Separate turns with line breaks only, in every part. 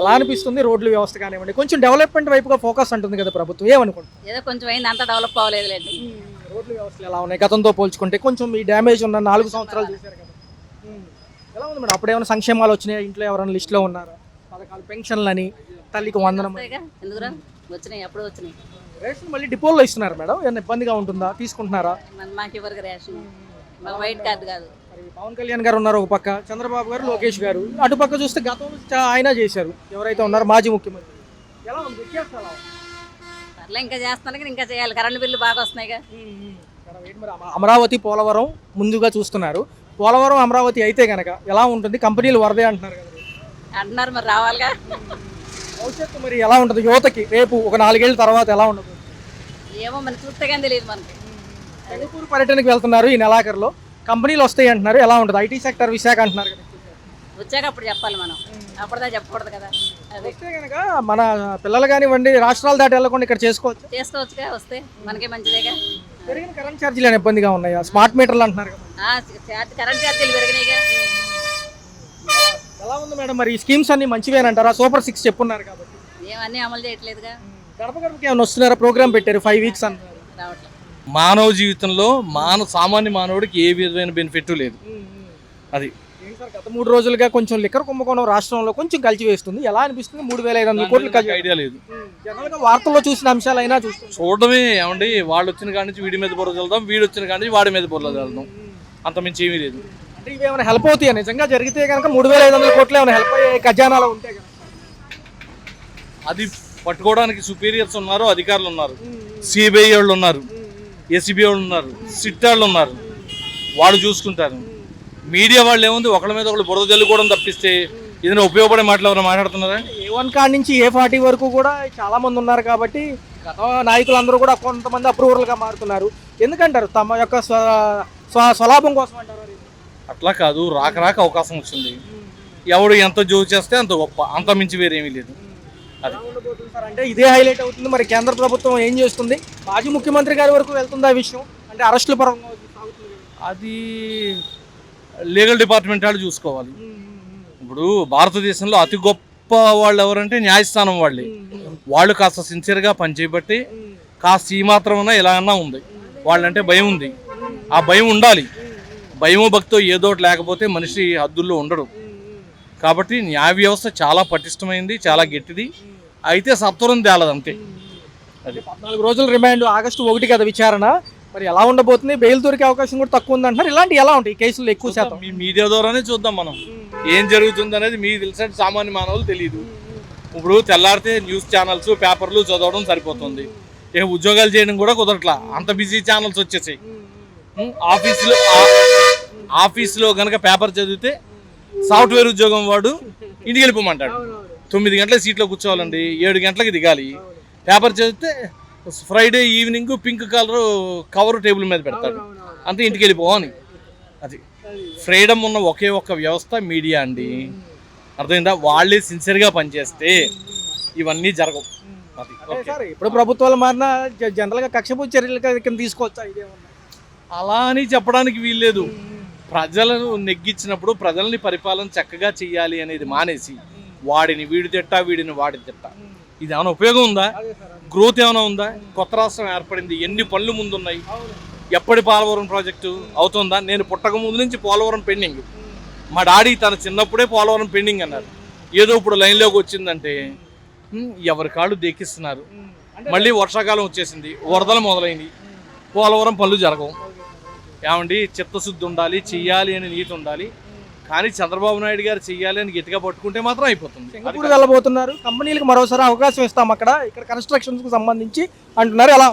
అలా అనిపిస్తుంది రోడ్ల వ్యవస్థ కానివ్వండి, కొంచెం డెవలప్మెంట్ వైపుగా ఫోకస్ అంటుంది కదా ప్రభుత్వం, ఏమనుకుంటుంది?
ఏదో కొంచెం అయింది, అంత డెవలప్ అవ్వలేదులేండి.
రోడ్ల వ్యవస్థలు ఎలా ఉన్నాయి గతంతో పోల్చుకుంటే? కొంచెం ఈ డ్యామేజ్ ఉన్న 4 సంవత్సరాలు చూశారు కదా. ఎలా ఉంది మేడం? అప్పుడు ఏమైనా సంక్షేమాలు వచ్చినాయి? ఇంట్లో ఎవరైనా లిస్టులో ఉన్నారా? పథకాలు, పెన్షన్లని, తల్లికి వందనం,
ఎందుకురా వచ్చినాయి, అప్పుడు వచ్చినాయి.
రేషన్ మళ్ళీ డిపోల్లో ఇస్తున్నారు మేడం, ఏమైనా ఇబ్బందిగా ఉంటుందా? తీసుకుంటున్నారా?
మాకు ఎవరికి రేషన్, మాకు వైట్ కార్డు కాదు.
మరి పవన్ కళ్యాణ్ గారు ఉన్నారు ఒక పక్క, చంద్రబాబు గారు, లోకేష్ గారు అటు పక్క చూస్తే గతంలో ఆయన చేశారు ఎవరైతే ఉన్నారో మాజీ ముఖ్యమంత్రి. ఎలా ఉంది వ్యత్యాసం? ఎలా ఉంది?
అట్లా ఇంకా చేస్తాను కానీ ఇంకా చేయాలి, కరెంట్ బిల్లు బాగా వస్తున్నాయిగా.
మరి అమరావతి, పోలవరం ముందుగా చూస్తున్నారు. పోలవరం, అమరావతి అయితే కనుక ఎలా ఉంటుంది? కంపెనీలు వరదే అంటున్నారు కదా,
అంటున్నారు, మరి రావాలిగా.
భవిష్యత్తు మరి ఎలా ఉంటుంది యువతకి రేపు ఒక 4 ఏళ్ళ తర్వాత ఎలా ఉండదు?
ఏమో మనకి చూస్తే కానీ తెలియదు మనకి.
సింగపూర్ పర్యటనకి వెళ్తున్నారు ఈ నెలాఖరులో, కంపెనీలు వస్తాయి అంటున్నారు, ఎలా ఉంటుంది? ఐటీ సెక్టర్ విశాఖ అంటున్నారు కదా,
వచ్చాక అప్పుడు చెప్పాలి మనం, అప్పుడుదా చెప్పకూడదు కదా. అది
వస్తే కనుక మన పిల్లలు కానివ్వండి రాష్ట్రాలు దాటి వెళ్ళకుండా ఇక్కడ చేసుకోవచ్చు.
చేసుకోవచ్చుగా, వస్తే మనకే మంచిదేగా.
పెరిగిన కరెంట్ ఛార్జీలు ఏమైనా ఇబ్బందిగా ఉన్నాయా? స్మార్ట్ మీటర్లు అంటున్నారు కదా,
కరెంట్ ఛార్జీలు పెరిగినాయిగా.
ఎలా ఉంది మేడం? మరి ఈ స్కీమ్స్ అన్ని మంచివేనంటారా? సూపర్ 6 చెప్పున్నారు కాబట్టి
ఏమన్నీ అమలు చేయట్లేదుగా.
గడప గడపకి ఏమైనా వస్తున్నారా? ప్రోగ్రామ్ పెట్టారు 5 వీక్స్ అన్నారు.
రావట్లేదు.
మానవ జీవితంలో సామాన్య మానవుడికి ఏ విధమైన బెనిఫిట్ లేదు. అది
ఏంటి సార్, గత 3 రోజులుగా కొంచెం లిక్కర్ కుంభకోణం రాష్ట్రంలో కొంచెం కలిసి వేస్తుంది, ఎలా అనిపిస్తుంది? 3,500 కోట్లు ఖర్చు.
ఐడియా లేదు.
జనరల్గా వార్తల్లో చూసిన అంశాలైనా
చూడడమే. ఏమండి, వాళ్ళు వచ్చిన కాడి నుంచి వీడి మీద బుర్ర చల్లుదాం, వీడు వచ్చిన కాడి నుంచి వాడి మీద బుర్ర చల్లుదాం, అంత మించి ఏమీ లేదు.
అంటే ఇవి ఏమైనా హెల్ప్ అవుతాయి? నిజంగా జరిగితే కనుక 3,500 కోట్లు ఏమైనా హెల్ప్ అయ్యే ఖజానాలో ఉంటే కనుక
అది పట్టుకోవడానికి సుపీరియర్స్ ఉన్నారు, అధికారులు ఉన్నారు, సిబిఐ వాళ్ళు ఉన్నారు, ఏసీబీ వాళ్ళు ఉన్నారు, సిట్ వాళ్ళు ఉన్నారు, వాళ్ళు చూసుకుంటారు. మీడియా వాళ్ళు ఏముంది, ఒకళ్ళ మీద ఒకళ్ళు బురద జల్లుకోవడం తప్పిస్తే ఏదైనా ఉపయోగపడే మాటలు ఎవరైనా మాట్లాడుతున్నారా?
A1 కాడి నుంచి A40 వరకు కూడా చాలా మంది ఉన్నారు కాబట్టి గత నాయకులందరూ కూడా కొంతమంది అప్రూవర్లుగా మారుతున్నారు. ఎందుకంటారు? తమ యొక్క స్వలాభం కోసం అంటారు.
అట్లా కాదు, రాక అవకాశం వచ్చింది. ఎవడు ఎంత జోగు చేస్తే అంత గొప్ప, అంత మించి వేరేమీ లేదు. అది
అంటే ఇదే హైలైట్ అవుతుంది. మరి కేంద్ర ప్రభుత్వం ఏం చేస్తుంది? మాజీ ముఖ్యమంత్రి గారి వరకు వెళ్తుంది ఆ విషయం, అంటే అరెస్టుల పరంగా
అది లీగల్ డిపార్ట్మెంట్ వాళ్ళు చూసుకోవాలి. ఇప్పుడు భారతదేశంలో అతి గొప్ప వాళ్ళు ఎవరంటే న్యాయస్థానం వాళ్ళే. వాళ్ళు కాస్త సిన్సియర్గా పనిచేయబట్టి కాస్త ఈ మాత్రమైనా ఎలా అన్నా ఉంది. వాళ్ళంటే భయం ఉంది, ఆ భయం ఉండాలి. భయము భక్తో ఏదోటి లేకపోతే మనిషి హద్దుల్లో ఉండడు. కాబట్టి న్యాయ వ్యవస్థ చాలా పటిష్టమైంది, చాలా గట్టిది. అయితే సత్వరం తేలదు అంతే.
అది 14 రోజుల రిమాండ్, ఆగస్టు 1 కదా విచారణ. మరి ఎలా ఉండబోతుంది? బెయిల్ దొరికే అవకాశం కూడా తక్కువ ఉంది అంటున్నారు. ఇలాంటి ఎలా ఉంటాయి కేసులు ఎక్కువ శాతం?
మీ మీడియా ద్వారానే చూద్దాం మనం ఏం జరుగుతుంది అనేది. మీకు తెలిసినట్టు సామాన్య మానవులు తెలియదు. ఇప్పుడు తెల్లారితే న్యూస్ ఛానల్స్, పేపర్లు చదవడం సరిపోతుంది. ఇక ఉద్యోగాలు చేయడం కూడా కుదరట్లా, అంత బిజీ ఛానల్స్ వచ్చేసాయి. ఆఫీసులో కనుక పేపర్ చదివితే సాఫ్ట్వేర్ ఉద్యోగం వాడు ఇంటికి వెళ్ళిపోమంటాడు. 9 గంటలకు సీట్లో కూర్చోవాలండి, 7 గంటలకు దిగాలి. పేపర్ చదివితే Friday evening pink colour cover table మీద పెడతాడు, అంతే, ఇంటికి వెళ్ళిపోవని. అది ఫ్రీడమ్ ఉన్న ఒకే ఒక్క వ్యవస్థ మీడియా అండి, అర్థమైందా? వాళ్ళే సిన్సియర్గా పనిచేస్తే ఇవన్నీ జరగవు. అది
ఇప్పుడు ప్రభుత్వాలు మారినా జనరల్గా కక్షపూర్తి చర్యలు కింద తీసుకోవచ్చా?
అలా అని చెప్పడానికి వీల్లేదు. ప్రజలను నెగ్గించినప్పుడు ప్రజల్ని పరిపాలన చక్కగా చెయ్యాలి అనేది మానేసి వాడిని వీడి తిట్ట, వీడిని వాడి తిట్ట, ఇది ఏమైనా ఉపయోగం ఉందా? గ్రోత్ ఏమైనా ఉందా? కొత్త రాష్ట్రం ఏర్పడింది, ఎన్ని పనులు ముందున్నాయి. ఎప్పటి పోలవరం ప్రాజెక్టు అవుతుందా? నేను పుట్టక ముందు నుంచి పోలవరం పెండింగ్. మా డాడీ తన చిన్నప్పుడే పోలవరం పెండింగ్ అన్నారు. ఏదో ఇప్పుడు లైన్లోకి వచ్చిందంటే ఎవరి కాళ్ళు దెక్కిస్తున్నారు. మళ్ళీ వర్షాకాలం వచ్చేసింది, వరదలు మొదలైంది, పోలవరం పనులు జరగవు. ఏమండి, చిత్తశుద్ధి ఉండాలి, చెయ్యాలి అని నీతి ఉండాలి. కానీ చంద్రబాబు నాయుడు గారు చెయ్యాలి అని గట్టిగా పట్టుకుంటే మాత్రం అయిపోతుంది.
సింగపూర్ వెళ్ళబోతున్నారు, కంపెనీలకు మరోసారి అవకాశం ఇస్తాం ఇక్కడ కన్స్ట్రక్షన్స్కి సంబంధించి అంటున్నారు. ఎలా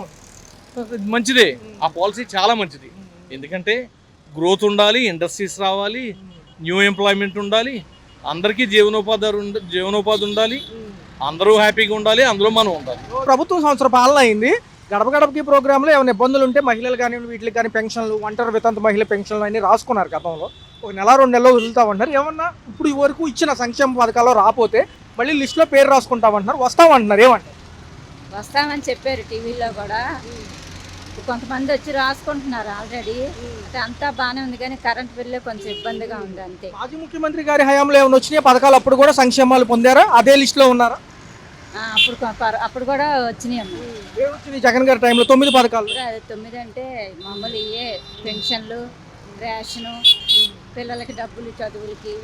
మంచిదే, ఆ పాలసీ చాలా మంచిది. ఎందుకంటే గ్రోత్ ఉండాలి, ఇండస్ట్రీస్ రావాలి, న్యూ ఎంప్లాయ్మెంట్ ఉండాలి, అందరికీ జీవనోపాధి ఉండాలి, అందరూ హ్యాపీగా ఉండాలి, అందులో మనం ఉండాలి.
ప్రభుత్వం సంవత్సర పాలన అయింది. గడప గడపకి ప్రోగ్రాంలో ఏమైనా ఇబ్బందులు ఉంటే మహిళలు కానీ వీటికి కానీ పెన్షన్లు, ఒంటరి వితంతు మహిళ పెన్షన్లు అన్నీ రాసుకున్నారు. గతంలో 1 నెల 2 నెలలు వదులుతామంటారు. ఏమన్నా ఇప్పుడు వరకు ఇచ్చిన సంక్షేమ పథకాల్లో రాకపోతే మళ్ళీ లిస్టులో పేరు రాసుకుంటామంటున్నారు, వస్తామంటున్నారు. ఏమంటారు?
వస్తామని చెప్పారు టీవీలో కూడా,
కొంతమంది వచ్చి రాసుకుంటున్నారు ఆల్రెడీ. అంటే అంతా బాగానే ఉంది కానీ కరెంట్ బిల్లే కొంచెం ఇబ్బందిగా ఉంది అంతే.
మాజీ ముఖ్యమంత్రి గారి హయాంలో ఏమైనా వచ్చినాయి పథకాలు? అప్పుడు కూడా సంక్షేమాలు పొందారా? అదే లిస్ట్ లో ఉన్నారా?
అప్పుడు కూడా వచ్చినాయి అమ్మ.
ఏమొచ్చినాయి జగన్ గారి టైంలో? 9 పథకాలు.
9 అంటే మామూలు ఇయే పెన్షన్లు, రేషను, పిల్లలకి డబ్బులు చదువులకి,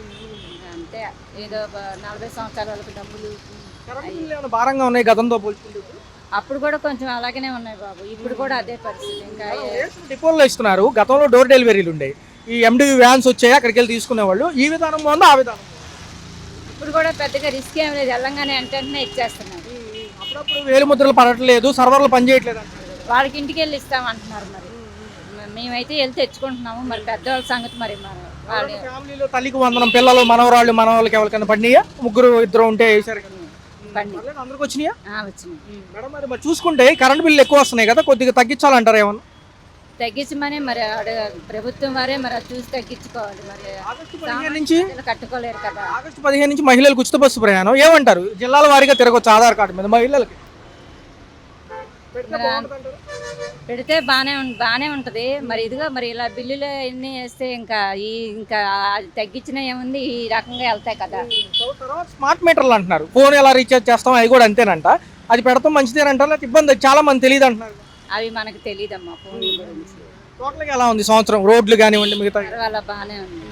అంతే. ఏదో 40 సంవత్సరాల వాళ్ళకి డబ్బులు.
కరెంట్ బిల్లు ఏమైనా భారంగా ఉన్నాయి గతంతో పోల్చుకుంటే?
అప్పుడు కూడా కొంచెం అలాగనే ఉన్నాయి బాబు. ఇప్పుడు కూడా అదే పరిస్థితి. ఇంకా
డిపోల్లో ఇస్తున్నారు. గతంలో డోర్ డెలివరీలు ఉండేవి. ఈ ఎండివి వ్యాన్స్ వచ్చాయి, అక్కడికి వెళ్ళి తీసుకునేవాళ్ళు. ఈ విధానం బాగుందా ఆ విధానం?
ఇప్పుడు కూడా పెద్దగా రిస్క్ ఏం లేదు, వెళ్ళంగానే వెంటనే ఇచ్చేస్తున్నారు.
అప్పుడప్పుడు వేలు ముద్రలు పడట్లేదు, సర్వర్లు పనిచేయట్లేదు అంటారు కదా.
వాళ్ళకి ఇంటికి వెళ్ళి ఇస్తామంటున్నారు. మరి మేమైతే వెళ్ళి తెచ్చుకుంటున్నాము. మరి పెద్దవాళ్ళ సంగతి మరి వాళ్ళు
ఫ్యామిలీలో తల్లికి వందనం, పిల్లలు మనవరాళ్ళు మనవాళ్ళకి ఎవరికైనా పడినాయా? 3 ఉంటే వేసారు కదా.
పండి
అందరికి వచ్చినాయా?
వచ్చినాయి
మేడం. మరి చూసుకుంటే కరెంట్ బిల్లు ఎక్కువ వస్తున్నాయి కదా, కొద్దిగా తగ్గించాలంటారు ఏమన్నా?
తగ్గించమని మరి ప్రభుత్వం వారే మరి అది చూసి తగ్గించుకోవాలి. మరి
ఆగస్టు 15 నుంచి
కట్టుకోలేరు కదా.
ఆగస్టు 15 నుంచి మహిళలకు ఉచిత బస్సు ప్రయాణం ఏమంటారు? జిల్లాల వారీగా తిరగొచ్చు ఆధార్ కార్డు మీద మహిళలకి.
పెడితే బాగానే ఉంటుంది. మరి ఇదిగో మరి ఇలా బిల్లులు ఎన్ని వేస్తే ఇంకా తగ్గించినా ఏముంది, ఈ రకంగా వెళ్తాయి కదా.
తర్వాత స్మార్ట్ మీటర్లు అంటున్నారు. ఫోన్ ఎలా రీఛార్జ్ చేస్తాం అవి కూడా అంతేనంట. అది పెడతాం మంచిదేనంటారు, లేకపోతే ఇబ్బంది? చాలా మంది తెలియదు అంటున్నారు.
అవి మనకు తెలియదమ్మా ఫోన్ గురించి.
టోటల్గా ఎలా ఉంది సంవత్సరం? రోడ్లు కానివ్వండి, మిగతా
వాళ్ళ బాగానే ఉంది.